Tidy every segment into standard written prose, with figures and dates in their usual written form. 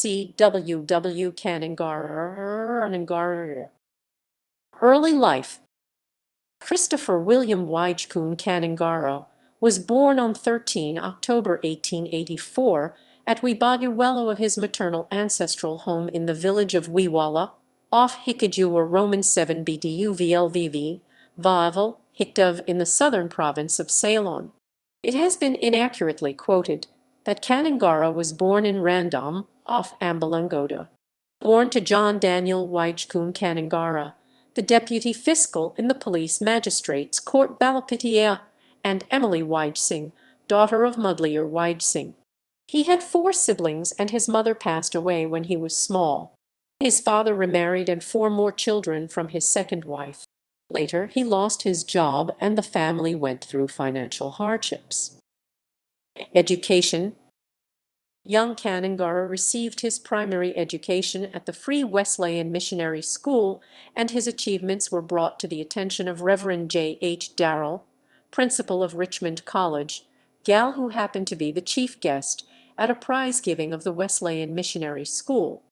CWW Kannangara. Early life. Cristopher William Wijekoon Kannangara was born on 13 October 1884 at Wibaguwelo of his maternal ancestral home in the village of Wiwala, off Hikajua Roman 7 BDUVLVV, Vavel, Hikdav in the southern province of Ceylon. It has been inaccurately quoted that Kannangara was born in Random, off Ambalangoda. Born to John Daniel Wijekoon Kannangara, the deputy fiscal in the police magistrates court Balapitia, and Emily Wijesingh, daughter of Mudliar Wijesingh. He had 4 siblings and his mother passed away when he was small. His father remarried and 4 more children from his second wife. Later, he lost his job and the family went through financial hardships. Education. Young Kannangara received his primary education at the Free Wesleyan Missionary School, and his achievements were brought to the attention of Reverend J. H. Darrell, principal of Richmond College, Galle, who happened to be the chief guest at a prize giving of the Wesleyan Missionary School.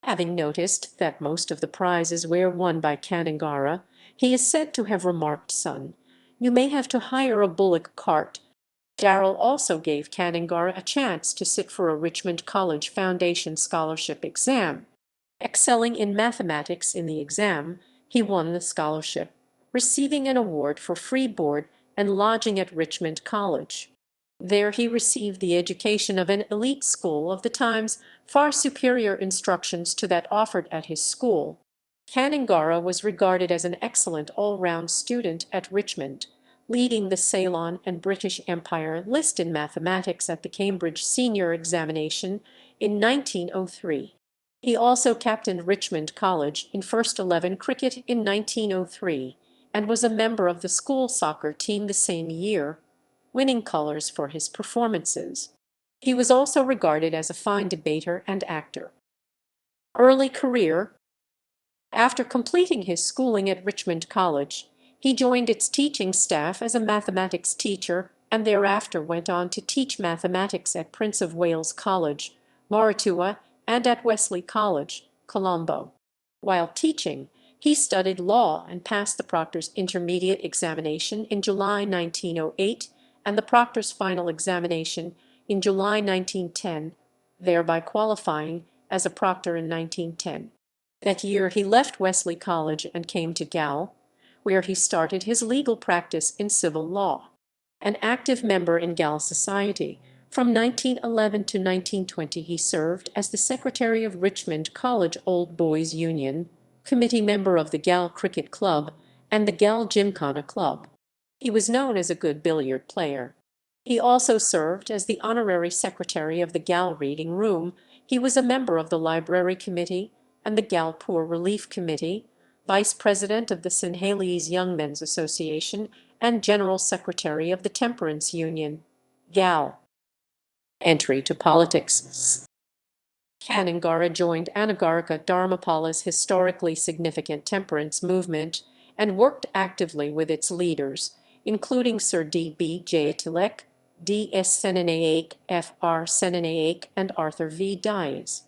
Having noticed that most of the prizes were won by Kannangara, he is said to have remarked, "Son, you may have to hire a bullock cart." Darrell also gave Kannangara a chance to sit for a Richmond College Foundation scholarship exam. Excelling in mathematics in the exam, he won the scholarship, receiving an award for free board and lodging at Richmond College. There he received the education of an elite school of the times, far superior instructions to that offered at his school. Kannangara was regarded as an excellent all-round student at Richmond, leading the Ceylon and British Empire list in mathematics at the Cambridge Senior Examination in 1903. He also captained Richmond College in first 11 cricket in 1903 and was a member of the school soccer team the same year, winning colours for his performances. He was also regarded as a fine debater and actor. Early career. After completing his schooling at Richmond College, he joined its teaching staff as a mathematics teacher and thereafter went on to teach mathematics at Prince of Wales College, Moratuwa, and at Wesley College, Colombo. While teaching, he studied law and passed the Proctor's Intermediate Examination in July 1908 and the Proctor's Final Examination in July 1910, thereby qualifying as a proctor in 1910. That year he left Wesley College and came to Galle, where he started his legal practice in civil law. An active member in Galle society, from 1911 to 1920 he served as the secretary of Richmond College Old Boys Union, committee member of the Galle Cricket Club, and the Galle Gymkhana Club. He was known as a good billiard player. He also served as the honorary secretary of the Galle Reading Room. He was a member of the Library Committee and the Galle Poor Relief Committee, vice president of the Sinhalese Young Men's Association, and general secretary of the Temperance Union, Galle. Entry to politics. Kannangara joined Anagarika Dharmapala's historically significant temperance movement and worked actively with its leaders, including Sir D. B. Jayatilak, D. S. Senanayak, F. R. Senanayak, and Arthur V. Dias.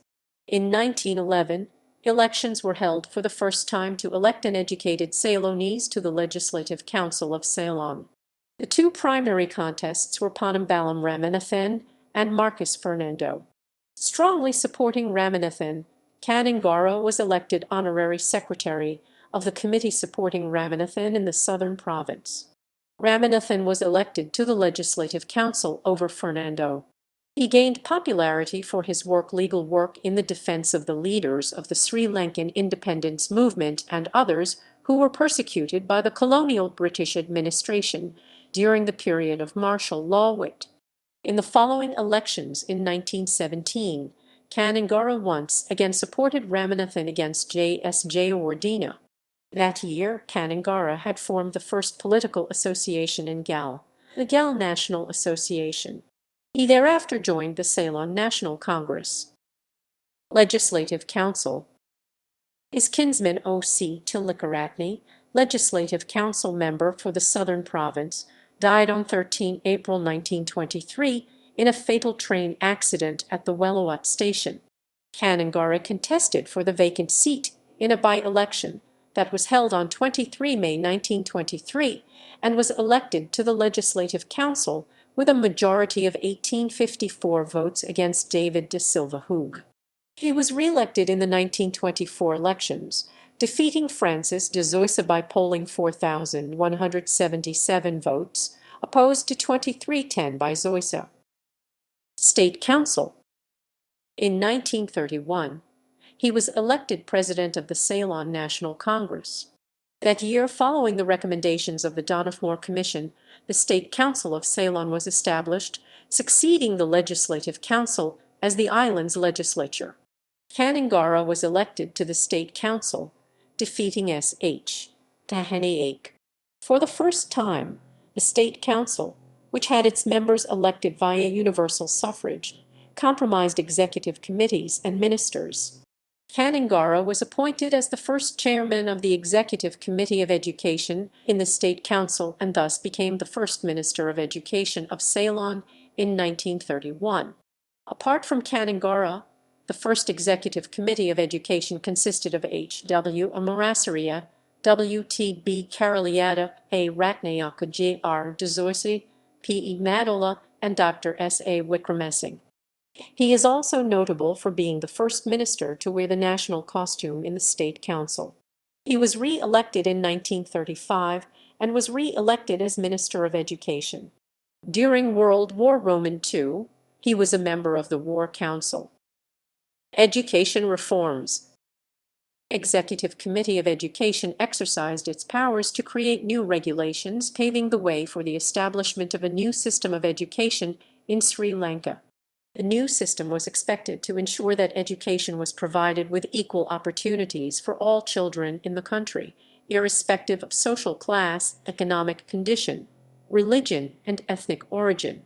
In 1911, elections were held for the first time to elect an educated Ceylonese to the Legislative Council of Ceylon. The 2 primary contests were Ponambalam Ramanathan and Marcus Fernando. Strongly supporting Ramanathan, Kannangara was elected honorary secretary of the committee supporting Ramanathan in the southern province. Ramanathan was elected to the Legislative Council over Fernando. He gained popularity for his legal work in the defense of the leaders of the Sri Lankan independence movement and others who were persecuted by the colonial British administration during the period of martial law. In the following elections in 1917, Kannangara once again supported Ramanathan against J. S. Jayawardena. That year, Kannangara had formed the first political association in Galle, the Galle National Association. He thereafter joined the Ceylon National Congress. Legislative Council. His kinsman O.C. Tilakaratne, Legislative Council member for the Southern Province, died on 13 April 1923 in a fatal train accident at the Welawat station. Kannangara contested for the vacant seat in a by-election that was held on 23 May 1923 and was elected to the Legislative Council with a majority of 1854 votes against David de Silva Hoog. He was re-elected in the 1924 elections, defeating Francis de Zoysa by polling 4,177 votes, opposed to 2310 by Zoysa. State Council. In 1931, he was elected president of the Ceylon National Congress. That year, following the recommendations of the Donoughmore Commission, the State Council of Ceylon was established, succeeding the Legislative Council as the island's legislature. Kannangara was elected to the State Council, defeating S.H. Tahaniake. For the first time, the State Council, which had its members elected via universal suffrage, compromised executive committees and ministers. Kannangara was appointed as the first chairman of the Executive Committee of Education in the State Council and thus became the first Minister of Education of Ceylon in 1931. Apart from Kannangara, the first Executive Committee of Education consisted of H.W. Amarasaria, W.T.B. Karaliata, A. Ratnayaka, J.R. Dezoysi, P.E. Madola, and Dr. S.A. Wickremesing. He is also notable for being the first minister to wear the national costume in the State Council. He was re-elected in 1935 and was re-elected as Minister of Education. During World War II, he was a member of the War Council. Education reforms. Executive Committee of Education exercised its powers to create new regulations, paving the way for the establishment of a new system of education in Sri Lanka. The new system was expected to ensure that education was provided with equal opportunities for all children in the country, irrespective of social class, economic condition, religion, and ethnic origin.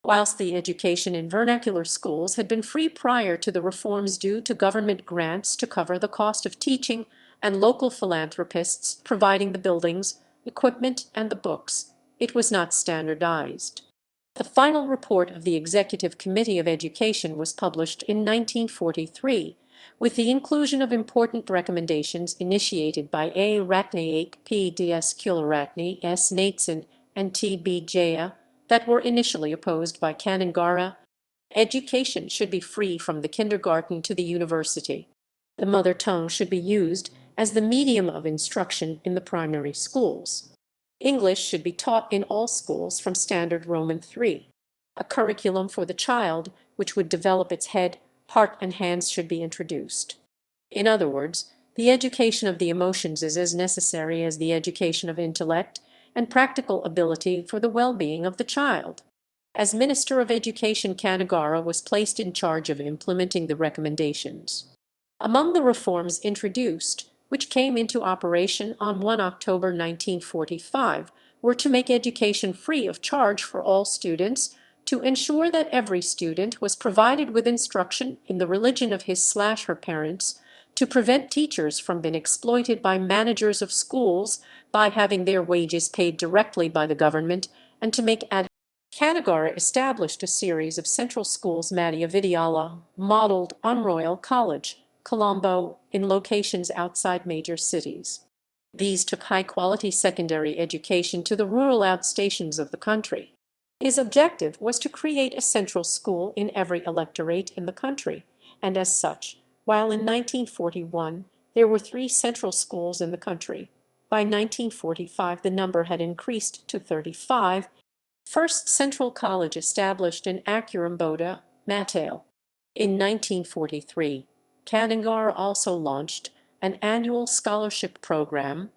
Whilst the education in vernacular schools had been free prior to the reforms due to government grants to cover the cost of teaching and local philanthropists providing the buildings, equipment, and the books, it was not standardized. The final report of the Executive Committee of Education was published in 1943, with the inclusion of important recommendations initiated by A. Ratnayake, P. D. S. Kularatne, S. Nathan, and T. B. Jaya, that were initially opposed by Kannangara. Education should be free from the kindergarten to the university. The mother tongue should be used as the medium of instruction in the primary schools. English should be taught in all schools from Standard Roman III. A curriculum for the child, which would develop its head, heart, and hands should be introduced. In other words, the education of the emotions is as necessary as the education of intellect and practical ability for the well-being of the child. As Minister of Education, Kannangara was placed in charge of implementing the recommendations. Among the reforms introduced, which came into operation on 1 October 1945, were to make education free of charge for all students, to ensure that every student was provided with instruction in the religion of his/her parents, to prevent teachers from being exploited by managers of schools by having their wages paid directly by the government, and to make Kannangara established a series of central schools Madhya Vidyala, modeled on Royal College, Colombo, in locations outside major cities. These took high-quality secondary education to the rural outstations of the country. His objective was to create a central school in every electorate in the country, and as such, while in 1941 there were 3 central schools in the country, by 1945 the number had increased to 35. First Central College established in Akurumboda, Matale. In 1943, Kannangara also launched an annual scholarship program,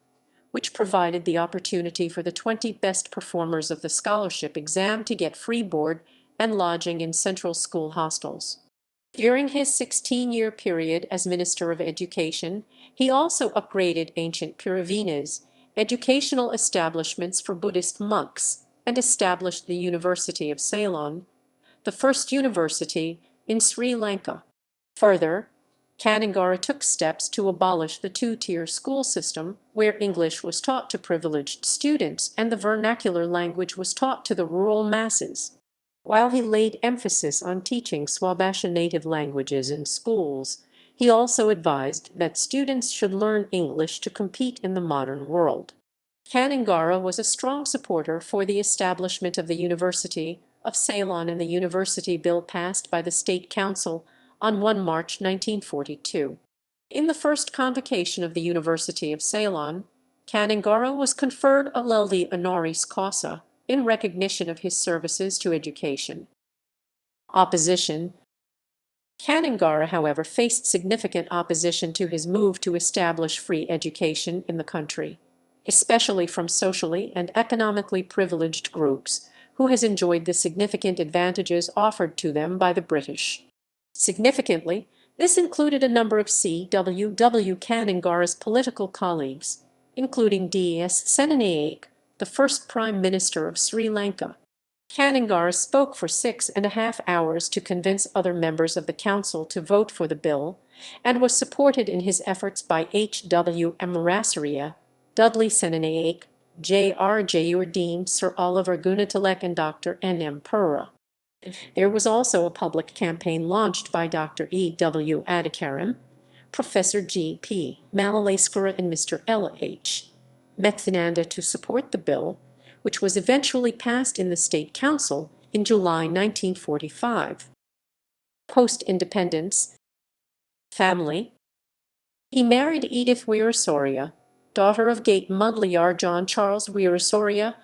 which provided the opportunity for the 20 best performers of the scholarship exam to get free board and lodging in central school hostels. During his 16-year period as Minister of Education, he also upgraded ancient Puravinas, educational establishments for Buddhist monks, and established the University of Ceylon, the first university in Sri Lanka. Further, Kannangara took steps to abolish the 2-tier school system, where English was taught to privileged students and the vernacular language was taught to the rural masses. While he laid emphasis on teaching Swabasha native languages in schools, he also advised that students should learn English to compete in the modern world. Kannangara was a strong supporter for the establishment of the University of Ceylon and the University Bill passed by the State Council on 1 March 1942. In the first convocation of the University of Ceylon, Kannangara was conferred a LLD honoris causa in recognition of his services to education. Opposition. Kannangara, however, faced significant opposition to his move to establish free education in the country, especially from socially and economically privileged groups who has enjoyed the significant advantages offered to them by the British. Significantly, this included a number of C.W.W. Kannangara's political colleagues, including D.S. Senanayake, the first Prime Minister of Sri Lanka. Kannangara spoke for 6.5 hours to convince other members of the council to vote for the bill, and was supported in his efforts by H.W. Amarasuriya, Dudley Senanayake, J.R. Jayurdeen, Sir Oliver Gunatilak, and Dr. N.M. Pura. There was also a public campaign launched by Dr. E.W. Adhikaram, Professor G.P. Malaleskara, and Mr. L.H. Methananda to support the bill, which was eventually passed in the State Council in July 1945. Post-independence. Family. He married Edith Weerasoria, daughter of Gate Mudliar John Charles Weerasoria.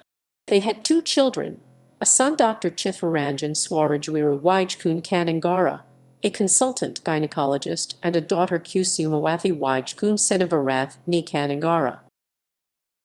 They had 2 children, a son Dr. Chittaranjan Swaraj Wijekoon Kannangara, a consultant gynecologist, and a daughter Kusumawathi Wijekoon Senavarath Kannangara.